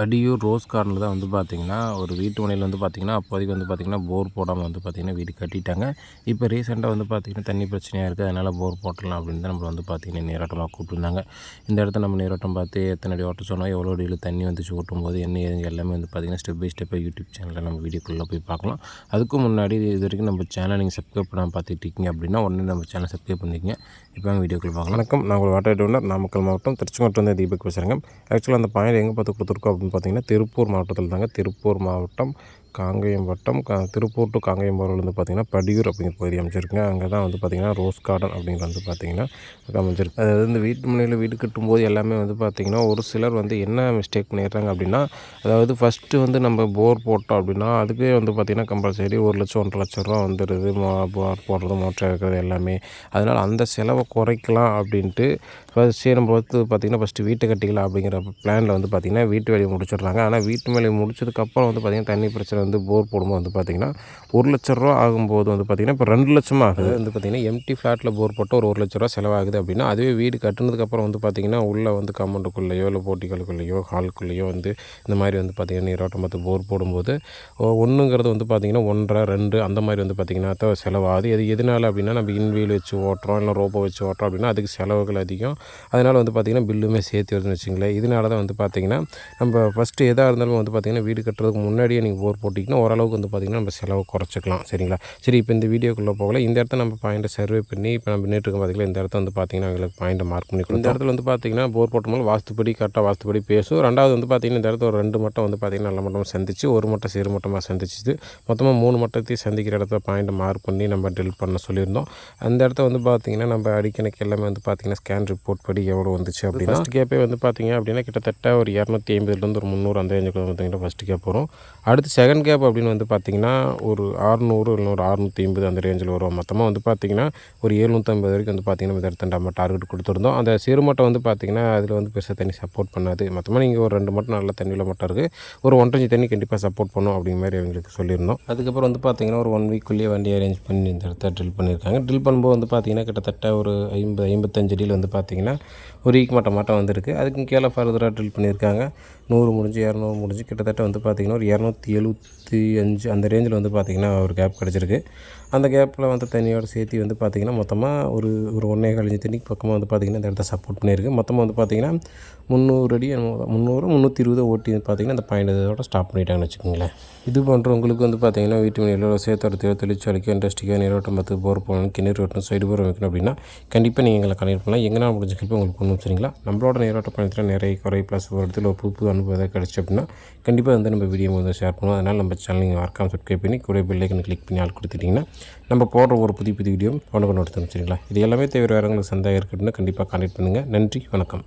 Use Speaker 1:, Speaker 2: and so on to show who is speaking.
Speaker 1: அடியூர் rose கார்னரில் தான் வந்து பார்த்திங்கன்னா ஒரு வீட்டு மனையில் வந்து பார்த்திங்கன்னா அப்போதைக்கு வந்து பார்த்திங்கன்னா போர் போடாமல் வந்து பார்த்திங்கன்னா வீடு கட்டிட்டாங்க. இப்போ ரீசெண்டாக வந்து பார்த்திங்கன்னா தண்ணி பிரச்சனையாக இருக்குது, அதனால் போர் போட்டுடலாம் அப்படின்னு தான் நம்மளை வந்து பார்த்திங்கன்னா நீரோட்டமாக கூப்பிட்டுருந்தாங்க. இந்த இடத்த நம்ம நீரோட்டம் பார்த்து எத்தனை அடி ஓட்ட சொன்னால் எவ்வளோ அடியில் தண்ணி வந்துச்சு ஓட்டும் போது என்ன ஏதுங்க எல்லாமே வந்து பார்த்திங்கன்னா ஸ்டெப் பை ஸ்டெப்பாக யூடியூப் சேனலில் நம்ம வீடியோக்குள்ளே போய் பார்க்கலாம். அதுக்கும் முன்னாடி இது வரைக்கும் நம்ம சேனலை நீங்கள் சப்ஸ்கிரைப் பண்ணாமல் பார்த்துட்டு இருக்கீங்க அப்படின்னா உடனே நம்ம சேனல் சப்ஸ்கிரைப் பண்ணிக்கங்க. இப்போ வீடியோக்குள்ளே பார்க்கலாம். வணக்கம், நான் உங்கள் வாட்டர் டவுனர் நாமக்கல் மாவட்டம் திருச்செங்கோட்டில் வந்து தீபக் பேசுகிறேங்க. ஆக்சுவலாக அந்த பாயிண்ட் எங்கே பார்த்து கொடுத்துருக்கோம் அப்படின்னு பார்த்தீங்கன்னா திருப்பூர் மாவட்டத்தில் தாங்க. திருப்பூர் மாவட்டம் காங்கேயம் வட்டம் திருப்பூர் டு காங்கேயம் போகிறவங்க வந்து பார்த்திங்கன்னா படியூர் அப்படிங்கிற பகுதி அமைச்சிருக்குங்க. அங்கே தான் வந்து பார்த்திங்கன்னா ரோஸ் கார்டன் அப்படிங்கிற வந்து பார்த்திங்கன்னா அமைச்சிருக்கு. அதாவது இந்த வீட்டு முனையில் வீடு கட்டும்போது எல்லாமே வந்து பார்த்திங்கன்னா ஒரு சிலர் வந்து என்ன மிஸ்டேக் பண்ணிடுறாங்க அப்படின்னா, அதாவது ஃபஸ்ட்டு வந்து நம்ம போர் போட்டோம் அப்படின்னா அதுக்கே வந்து பார்த்திங்கன்னா கம்பல்சரி 1 லட்சம் 1.5 லட்சம் ரூபா வந்துடுது. போர் போடுறது மோட்டர் இருக்கிறது எல்லாமே. அதனால் அந்த செலவை குறைக்கலாம் அப்படின்ட்டு ஃபஸ்ட்டே நம்ம வந்து பார்த்திங்கன்னா ஃபஸ்ட்டு வீட்டை கட்டிக்கலாம் அப்படிங்கிற பிளானில் வந்து பார்த்திங்கன்னா வீட்டு வேலையை முடிச்சிடுறாங்க. ஆனால் வீட்டு வேலையை முடிச்சதுக்கப்புறம் வந்து பார்த்திங்கன்னா தண்ணி பிரச்சனை வந்து போர் போடும்போது வந்து பார்த்திங்கன்னா 1 லட்ச ரூபா ஆகும்போது வந்து பார்த்திங்கன்னா இப்போ 2 லட்சம் ஆகுது. வந்து பார்த்திங்கன்னா எம்டி ஃப்ளாட்டில் போர் போட்டால் ஒரு 1 லட்ச ரூபா செலவாகுது அப்படின்னா, அதுவே வீடு கட்டினதுக்கப்புறம் வந்து பார்த்திங்கன்னா உள்ளே வந்து காம்பவுண்டுக்குள்ளேயோ இல்லை போட்டிகளுக்குள்ளேயோ ஹாலுக்குள்ளேயோ வந்து இந்த மாதிரி வந்து பார்த்திங்கன்னா நீரோட்டம் பார்த்து போர் போடும்போது ஒன்றுங்கிறது வந்து பார்த்திங்கன்னா 1.5 2 அந்த மாதிரி வந்து பார்த்திங்கன்னா தான் செலவாகுது. எதனால அப்படின்னா நம்ம இன்வீல் வச்சு ஓட்டுறோம் இல்லை ரோபோ வச்சு ஓட்டுறோம் அப்படின்னா அதுக்கு செலவுகள் அதிகம். அதனால் வந்து பார்த்திங்கன்னா பில்லுமே சேர்த்து வருதுன்னு வச்சுங்களேன். இதனால தான் வந்து பார்த்திங்கன்னா நம்ம ஃபஸ்ட்டு எதாக இருந்தாலும் வந்து பார்த்திங்கன்னா வீடு கட்டுறதுக்கு முன்னாடியே நீங்கள் போர் போட்டிங்கன்னா ஓரளவுக்கு வந்து பார்த்திங்கன்னா நம்ம செலவு குறைச்சிக்கலாம். சரிங்களா? சரி, இப்போ இந்த வீடியோக்குள்ளே போகல. இந்த இடத்த நம்ம பாயிண்ட்டை சர்வே பண்ணி இப்போ நம்ம நேற்றுக்கு பார்த்திங்கன்னா இந்த இடத்த வந்து பார்த்திங்கன்னா எங்களுக்கு பாயிண்ட்டை மார்க் பண்ணி இந்த இடத்துல வந்து பார்த்திங்கன்னா போர் போட்டோம்னா வாஸ்துப்படி கரெக்டாக வாஸ்துப்படி பேசும். ரெண்டாவது வந்து பார்த்திங்கன்னா இந்த இடத்துல ஒரு 2 மட்டம் வந்து பார்த்திங்கன்னா நல்ல மட்டமாக சந்திச்சு, ஒரு மட்டம் சிறு மட்டமாக சந்திச்சுது. மொத்தமாக 3 மட்டத்தையும் சந்திக்கிற இடத்துல பாயிண்ட்டை மார்க் பண்ணி நம்ம ட்ரில் பண்ண சொல்லியிருந்தோம். அந்த இடத்த வந்து பார்த்திங்கன்னா நம்ம அடிக்கணக்கு எல்லாமே வந்து பார்த்திங்கன்னா ஸ்கேன் ரிப்போர்ட் படி எவ்வளோ வந்துச்சு அப்படின்னா ஃபஸ்ட் கேப்பே வந்து பார்த்திங்க அப்படின்னா கிட்டத்தட்ட ஒரு 250 ஒரு 300 அந்த ரேஞ்சுக்கு பார்த்திங்கன்னா ஃபஸ்ட் கேப் வரும். அடுத்து செகண்ட் கேப் அப்படின்னு வந்து பார்த்திங்கன்னா ஒரு 600 இல்லை ஒரு 650 அந்த ரேஞ்சில் வரும். மொத்தமாக வந்து பார்த்திங்கன்னா ஒரு 750 வரைக்கும் வந்து பார்த்திங்கன்னா இந்த இடத்த நம்ம டார்கெட் கொடுத்துருந்தோம். அந்த சிறு மட்டம் வந்து பார்த்திங்கன்னா அதில் வந்து பெருசாக தண்ணி சப்போர்ட் பண்ணாது. மொத்தமாக நீங்கள் ஒரு 2 மட்டம் நல்ல தண்ணியில் மட்டம் இருக்குது, ஒரு 1.5 தண்ணி கண்டிப்பாக சப்போர்ட் பண்ணும் அப்படிங்கிற மாதிரி அவங்களுக்கு சொல்லியிருந்தோம். அதுக்கப்புறம் வந்து பார்த்திங்கன்னா ஒரு 1 வீக்குள்ளேயே வண்டி அரேஞ்ச் பண்ணி இந்த இடத்த ட்ரில் பண்ணியிருக்காங்க. ட்ரில் பண்ணும்போது வந்து பார்த்திங்கன்னா கிட்டத்தட்ட ஒரு 55 அடியில் வந்து பார்த்திங்கன்னா ஒரு ஈக்கு மட்டம் வந்திருக்கு. அதுக்கு கீழே ஃபர்தராக ட்ரில் பண்ணியிருக்காங்க. 100 முடிஞ்சு 200 முடிஞ்சு கிட்டத்தட்ட வந்து பார்த்திங்கன்னா ஒரு 275 அந்த ரேஞ்சில் வந்து பார்த்திங்கன்னா ஒரு கேப் கிடச்சிருக்கு. அந்த கேப்பில் வந்து தண்ணியோடு சேர்த்து வந்து பார்த்திங்கன்னா மொத்தமாக ஒரு 1.25 தண்ணிக்கு பக்கமாக வந்து பார்த்திங்கன்னா இந்த இடத்த சப்போர்ட் பண்ணியிருக்கு. மொத்தமாக வந்து பார்த்திங்கன்னா 300 அடி 320 ஓட்டி பார்த்திங்கன்னா அந்த பாயிண்ட் இதோட ஸ்டாப் பண்ணிட்டாங்கன்னு வச்சுக்கோங்களேன். இது போன்ற உங்களுக்கு வந்து பார்த்திங்கன்னா வீட்டு மனையில் சேத்தோட்டத்தையோ தொழிற்சாலைக்கோ இண்டஸ்ட்ரிக்கோ நீரோட்டம் பார்த்து போர் போகணும், கிணறு வெட்டணும், சைடு போர் வைக்கணும் அப்படின்னா கண்டிப்பாக நீங்கள் எங்களை கனெக்ட் பண்ணலாம். எங்கன்னா முடிஞ்ச ஹெல்ப் உங்களுக்கு ஒன்றும் சரிங்களா? நம்மளோட நீரோட்ட பயணத்தில் நிறைய குறை ப்ளஸ் ஒரு இடத்துல ஒரு புது அனுபவம் எதாவது கிடச்சி அப்படின்னா கண்டிப்பாக வந்து நம்ம வீடியோ வந்து ஷேர் பண்ணுவோம். அதனால் நம்ம சேனல் நீங்கள் மறக்காம சப்ஸ்கிரைப் பண்ணி கூட பெல் ஐக்கனை கிளிக் பண்ணி ஆள் கொடுத்துட்டிங்கன்னா நம்ம போடுற ஒரு புதிய வீடியோ உடனே எடுத்து சரிங்களா? இது எல்லாமே தேவை. வேறு உங்களுக்கு சந்தேகம் இருக்குதுன்னு கண்டிப்பாக கான்டெக்ட் பண்ணுங்கள். நன்றி, வணக்கம்.